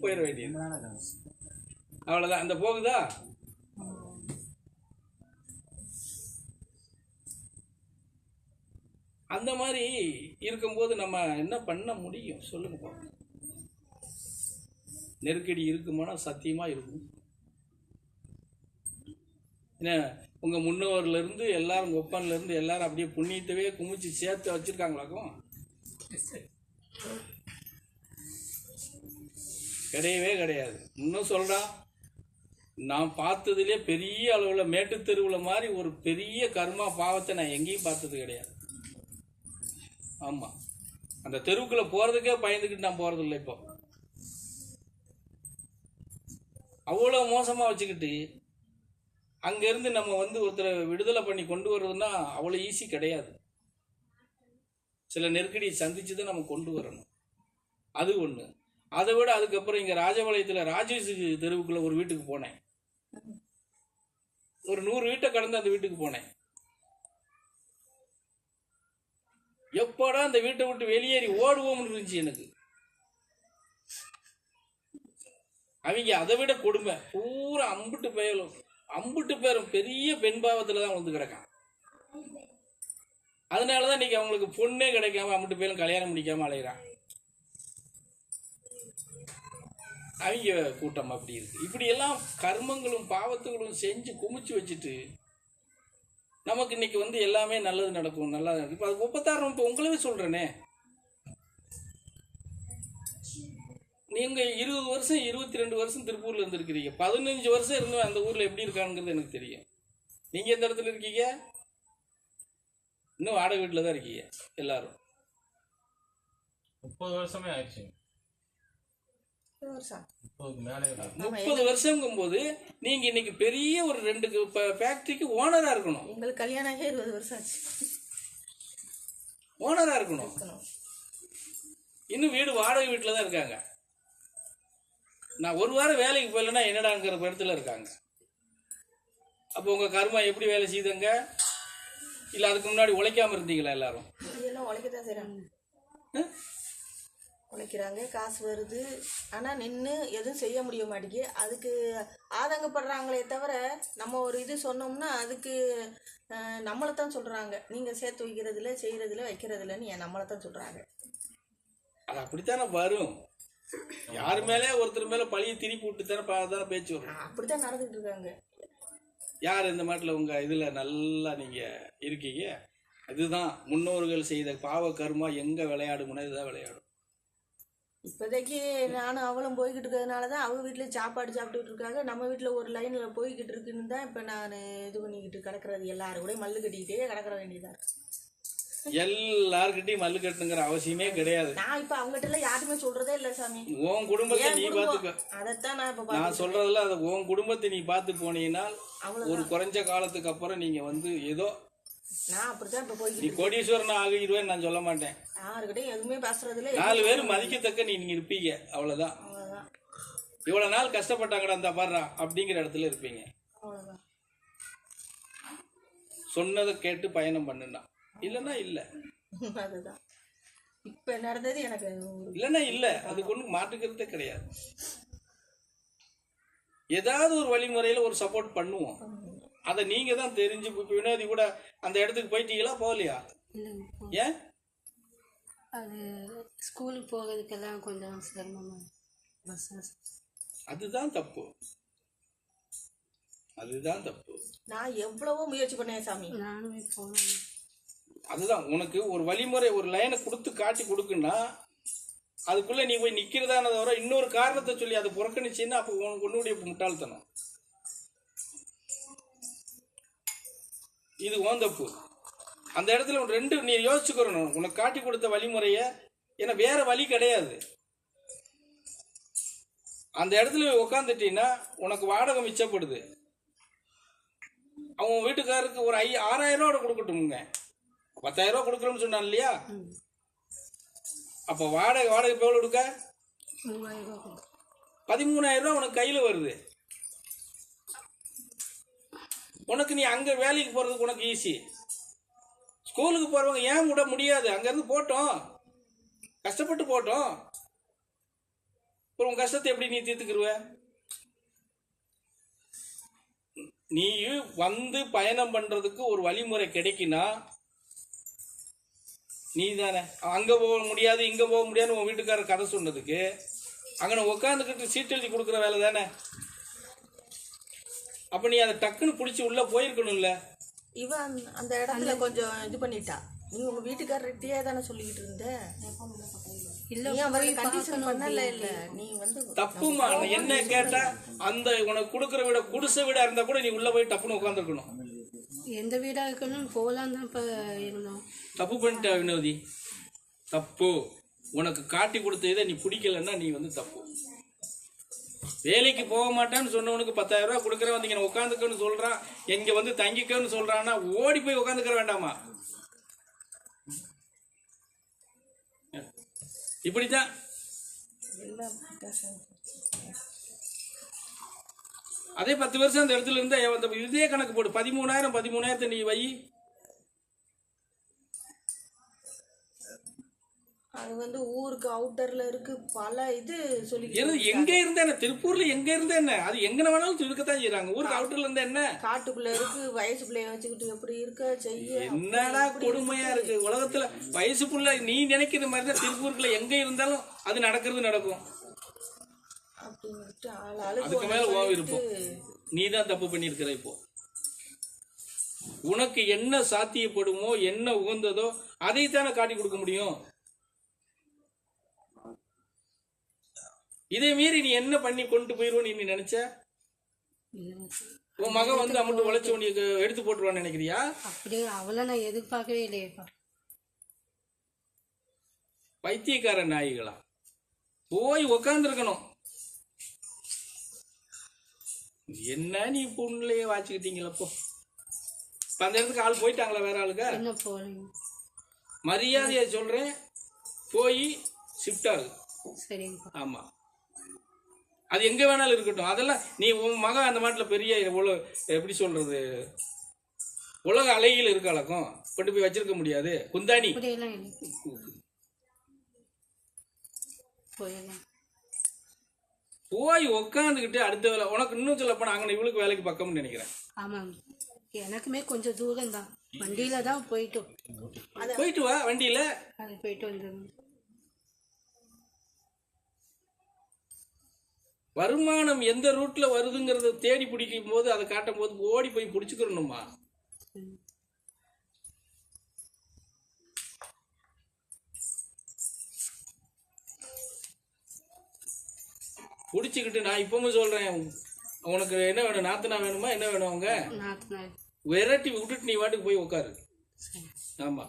போயிட வேண்டியது அவ்வளோதான். அந்த போகுதா? அந்த மாதிரி இருக்கும்போது நம்ம என்ன பண்ண முடியும் சொல்லுங்க பாப்போம். நெருக்கடி இருக்குமானா சத்தியமா இருக்கும். என்ன உங்க முன்னோர்ல இருந்து எல்லாரும் ஒப்பன்ல இருந்து எல்லாரும் அப்படியே புண்ணியத்தவே குமிச்சு சேர்த்து வச்சிருக்காங்களாக்கும்? கிடையவே கிடையாது. இன்னும் சொல்றான், நான் பார்த்ததுலேயே பெரிய அளவில் மேட்டு தெருவில் மாதிரி ஒரு பெரிய கர்மா பாவத்தை நான் எங்கேயும் பார்த்தது கிடையாது. ஆமாம், அந்த தெருவுக்குள்ளே போகிறதுக்கே பயந்துக்கிட்டு நான் போகிறதில்லை. இப்போ அவ்வளோ மோசமாக வச்சுக்கிட்டு அங்கேருந்து நம்ம வந்து ஒருத்தரை விடுதலை பண்ணி கொண்டு வர்றதுன்னா அவ்வளோ ஈஸி கிடையாது. சில நெருக்கடியை சந்திச்சு தான் நம்ம கொண்டு வரணும். அது ஒன்று. அதை விட அதுக்கப்புறம் இங்கே ராஜபாளையத்தில் ராஜேஷ் தெருவுக்குள்ளே ஒரு வீட்டுக்கு போனேன். ஒரு 100 வீட்டை கடந்து அந்த வீட்டுக்கு போனேன். எப்படா அந்த வீட்டை விட்டு வெளியேறி ஓடுவோம்னு இருந்துச்சு எனக்கு. அவங்க அதை விட கொடுமை. பூரா அம்புட்டு பேரும் பெரிய பெண் பாவத்தில் தான் வந்து கிடக்கான். அதனாலதான் இன்னைக்கு அவங்களுக்கு பொண்ணே கிடைக்காம அம்புட்டு பேரும் கல்யாணம் முடிக்காம அலைகிறான். அவங்க கூட்டம் அப்படி இருக்கு. இப்படி எல்லாம் கர்மங்களும் பாவத்துகளும் செஞ்சு குமிச்சு வச்சுட்டு நமக்கு இன்னைக்கு வந்து எல்லாமே நல்லது நடக்கும், நல்லா நடக்கும். இப்போ அது 36 இப்போ உங்களவே சொல்றேனே, நீங்க 20 வருஷம் 22 வருஷம் திருப்பூர்ல இருந்திருக்கிறீங்க. 15 வருஷம் இருந்து அந்த ஊர்ல எப்படி இருக்காங்கிறது எனக்கு தெரியும். நீங்க எந்த இடத்துல இருக்கீங்க? இன்னும் வாடகை வீட்டில் தான் இருக்கீங்க எல்லாரும். 30 வருஷமே ஆயிடுச்சு. 30 வருஷங்கும் போது நீங்க இன்னைக்கு பெரிய ஒரு 2 ஃபேக்டரிக்கு ஓனரா இருக்கணும். உங்களுக்கு கல்யாணம் ஆகி 20 வருஷம் ஆச்சு. ஓனரா இருக்கணும். இன்னும் வீடு வாடகை வீட்டில் தான் இருக்காங்க. நான் ஒரு வாரம் வேலைக்கு போயிலன்னா என்னடாங்கிற இடத்துல இருக்காங்க. அப்போ உங்க கர்மா எப்படி வேலை செய்யுதுங்க? இல்ல அதுக்கு முன்னாடி உழைக்காம இருந்தீங்களா? எல்லாரும் உழைக்கத்தான் செய்றாங்க, உழைக்கிறாங்க, காசு வருது. ஆனால் நின்று எதுவும் செய்ய முடிய மாட்டேங்குது. அதுக்கு ஆதங்கப்படுறாங்களே தவிர நம்ம ஒரு இது சொன்னோம்னா அதுக்கு நம்மளை தான் சொல்கிறாங்க, நீங்கள் சேர்த்து வைக்கிறதுல செய்கிறதுல வைக்கிறதுலன்னு நம்மளை தான் சொல்கிறாங்க. அது அப்படித்தானே வரும். யாரு மேலே ஒருத்தர் மேலே பழிய திருப்பி விட்டு தானே பேச்சு வரும். அப்படித்தான் நடந்துகிட்டு இருக்காங்க. யார் இந்த மாட்டில் உங்கள் இதில் நல்லா நீங்கள் இருக்கீங்க. இதுதான் முன்னோர்கள் செய்த பாவ கர்மா எங்கே விளையாடுமுன்னா இதுதான் விளையாடும். இப்போதைக்கு நானும் அவளும் போய்கிட்டு இருக்கிறதுனால தான் அவங்க வீட்டில் சாப்பாடு சாப்பிட்டுக்கிட்டு இருக்காங்க. நம்ம வீட்டில் ஒரு லைனில் போய்கிட்டு இருக்குன்னு தான் இப்போ நான் இது பண்ணிக்கிட்டு கிடக்கிறது. எல்லாரும் கூட மல்லு கட்டிக்கிட்டே கிடக்கிற வேண்டியதாக. எல்லார்கிட்டையும் மல்லு கட்டுங்கிற அவசியமே கிடையாது. நான் இப்ப அவங்ககிட்ட யாருமே சொல்றதே இல்ல சாமி. உன் குடும்பத்தை நீ பாத்துக்க. அதத்தான் நான் சொல்றதுல அது உன் குடும்பத்தை நீ பார்த்து போனீங்கன்னா ஒரு குறைஞ்ச காலத்துக்கு அப்புறம் நீங்க வந்து ஏதோ நான் அப்படித்தான் இப்ப போய் நீ கோடீஸ்வரன் ஆகிடுவேன்னு நான் சொல்ல மாட்டேன். யாருக்கிட்டையும் எதுவுமே பேசுறதுல 4 பேர் மதிக்கத்தக்க நீங்க இருப்பீங்க. அவ்வளவுதான். இவ்வளவு நாள் கஷ்டப்பட்டாங்கடா அந்த பாடுறா அப்படிங்கிற இடத்துல இருப்பீங்க. சொன்னதை கேட்டு பயணம் பண்ணுனா இல்லன்னா இல்ல. அதுதான் இப்ப நடந்தது. எனக்கு இல்லன்னா இல்ல, அதுக்கு ஒண்ணு மாற்றுக்கிறதே கிடையாது. ஏதாவது ஒரு வழிமுறையில ஒரு சப்போர்ட் பண்ணுவோம். அதை நீங்க தான் தெரிஞ்சு. வினோதி கூட அந்த இடத்துக்கு போயிட்டீங்களா? போகலையா? ஏன்? அது ஸ்கூலுக்கு போகிறதுக்கெல்லாம் கொஞ்சம் சிரமமா. அதுதான் தப்பு. அதுதான் தப்பு. நான் எவ்வளவோ முயற்சி பண்ணேன் சாமி. நானுமே போனேன். அதுதான் உனக்கு ஒரு வழிமுறை, ஒரு லைனை கொடுத்து காட்டி கொடுக்குன்னா அதுக்குள்ள நீ போய் நிக்கிறதான தவிர இன்னொரு காரணத்தை சொல்லி அதை புறக்கணிச்சுன்னா அப்போ உன்னுடைய முட்டாள்தனம். இது ஓன் தப்பு. அந்த இடத்துல 2 நீ யோசிச்சுக்கணும். உனக்கு காட்டி கொடுத்த வழிமுறைய, ஏன்னா வேற வழி கிடையாது. அந்த இடத்துல உட்காந்துட்டீங்கன்னா உனக்கு வாடகை மிச்சப்படுது. அவன் வீட்டுக்காரருக்கு ஒரு 6,000 ரூபா கொடுக்கட்டும்ங்க. 10,000 ரூபா கொடுக்குறோம்னு சொன்னான் இல்லையா? அப்போ வாடகை எவ்வளோ கொடுக்க? 13,000 ரூபா உனக்கு கையில் வருது. உனக்கு நீ அங்கே வேலைக்கு போகிறதுக்கு உனக்கு ஈஸி. ஸ்கூலுக்கு போகிறவங்க ஏன் விட முடியாது? அங்கேருந்து போட்டோம், கஷ்டப்பட்டு போட்டோம். அப்புறம் உன் கஷ்டத்தை எப்படி நீ தீர்த்துக்கிருவ? நீ வந்து பயணம் பண்றதுக்கு ஒரு வழிமுறை கிடைக்குன்னா நீ தானே அங்க போக முடியாது இங்க போக முடியாதுன்னு உன் வீட்டுக்காரர் கதை சொன்னதுக்கு அங்கே உட்காந்துக்கிட்டு சீட் எழுதி கொடுக்குற வேலை தானே. அப்ப நீ அதை டக்குன்னு பிடிச்சி உள்ள போயிருக்கணும்ல. இவன் அந்த இடத்துல கொஞ்சம் இது பண்ணிட்டா. நீ உங்க வீட்டுக்காரர்கிட்டயே தானே சொல்லிக்கிட்டு இருந்த. நீ அவரை கண்டிஷன் பண்ணல. இல்ல நீ வந்து தப்புமா. என்ன கேட்டா அந்த உனக்கு கொடுக்குற வீட குடிசை வீடா இருந்தா கூட நீ உள்ள போய் டப்புன்னு உட்காந்துருக்கணும். எந்த வீடா இருக்கணும் போகலாம் தான் இப்ப இருந்தோம். தப்பு பண்ணிட்ட வினோதி, தப்பு. உனக்கு காட்டி கொடுத்த இதை நீ பிடிக்கலன்னா நீ வந்து தப்பு. வேலைக்கு போக மாட்டான்னு சொன்னவனுக்கு 10,000 ரூபாய் கொடுக்குற வந்து இங்க உட்காந்துக்கன்னு சொல்றான், எங்க வந்து தங்கிக்கன்னு சொல்றான்னா ஓடி போய் உட்காந்துக்கிற வேண்டாமா? இப்படித்தான் அதே 10 வருஷம் அந்த இடத்துல இருந்தா இதே கணக்கு போடு. 13,000 நீ வை. அது வந்து ஊருக்கு அவுட்டர்ல இருக்கு. பல இது சொல்லி எங்க இருந்த என்ன, திருப்பூர்ல எங்க இருந்த என்ன, அது எங்க வேணாலும் இருக்கத்தான் செய்யறாங்க. ஊருக்கு அவுட்டர்ல இருந்தா என்ன, காட்டுக்குள்ள இருக்கு. வயசு பிள்ளைய வச்சுக்கிட்டு எப்படி இருக்க செய்ய. என்னடா கொடுமையா இருக்கு உலகத்துல. வயசு புள்ள நீ நினைக்கிற மாதிரிதான் திருப்பூருக்குள்ள எங்க இருந்தாலும் அது நடக்கிறது நடக்கும். அதுக்கு மேல ஓ இருப்போம். நீ தான் தப்பு பண்ணிருக்கிற. இப்போ உனக்கு என்ன சாத்தியப்படுமோ என்ன உகந்ததோ அதைத்தானே காட்டி கொடுக்க முடியும். இதே மீறி நீ என்ன பண்ணி கொண்டு போயிருவோம் நீ நினைச்ச? உன் மகன் வந்து அமௌண்ட் உழைச்ச உனக்கு எடுத்து போட்டுருவான்னு நினைக்கிறியா? அப்படியே அவளை நான் எதிர்பார்க்கவே இல்லையேப்பா. பைத்தியக்கார நாய்களா போய் உக்காந்து இருக்கணும். என்ன நீ பொண்ணுலயே வாச்சுக்கிட்டீங்களப்போ. இப்ப அந்த இடத்துக்கு ஆள் போயிட்டாங்களா வேற ஆளுங்க? என்ன போறீங்க? மரியாதையா சொல்றேன், போய் ஷிஃப்ட் ஆகு. சரிங்கப்பா. ஆமா, அது எங்க வேணாலும் இருக்கட்டும். அதெல்லாம் நீ உன் மகன் அந்த மாட்டில் பெரிய எப்படி சொல்றது உலக அலைகள் இருக்காளக்கும் கொண்டு போய் வச்சிருக்க முடியாது. குந்தாணி போய் உக்காந்துக்கிட்டு அடுத்த வேலை உனக்கு இன்னும் சொல்ல போனா அங்கே இவளுக்கு வேலைக்கு பக்கம்னு நினைக்கிறேன். ஆமாம், எனக்குமே கொஞ்சம் தூரம் தான். வண்டியில தான் போயிட்டு வா. வண்டியில அது போயிட்டு வந்துடும். வருமானம் எந்த ரூட்ல வருதுங்கிறத தேடி பிடிக்கும் போது அதை காட்டும் போது ஓடி போய் பிடிச்சுக்கணுமா? பிடிச்சுக்கிட்டு நான் இப்பவும் சொல்றேன், உனக்கு என்ன வேணும்? நாத்தனா வேணுமா? என்ன வேணும்? அவங்க விரட்டி விட்டுட்டு நீ வாட்டுக்கு போய் உட்காரு. ஆமா.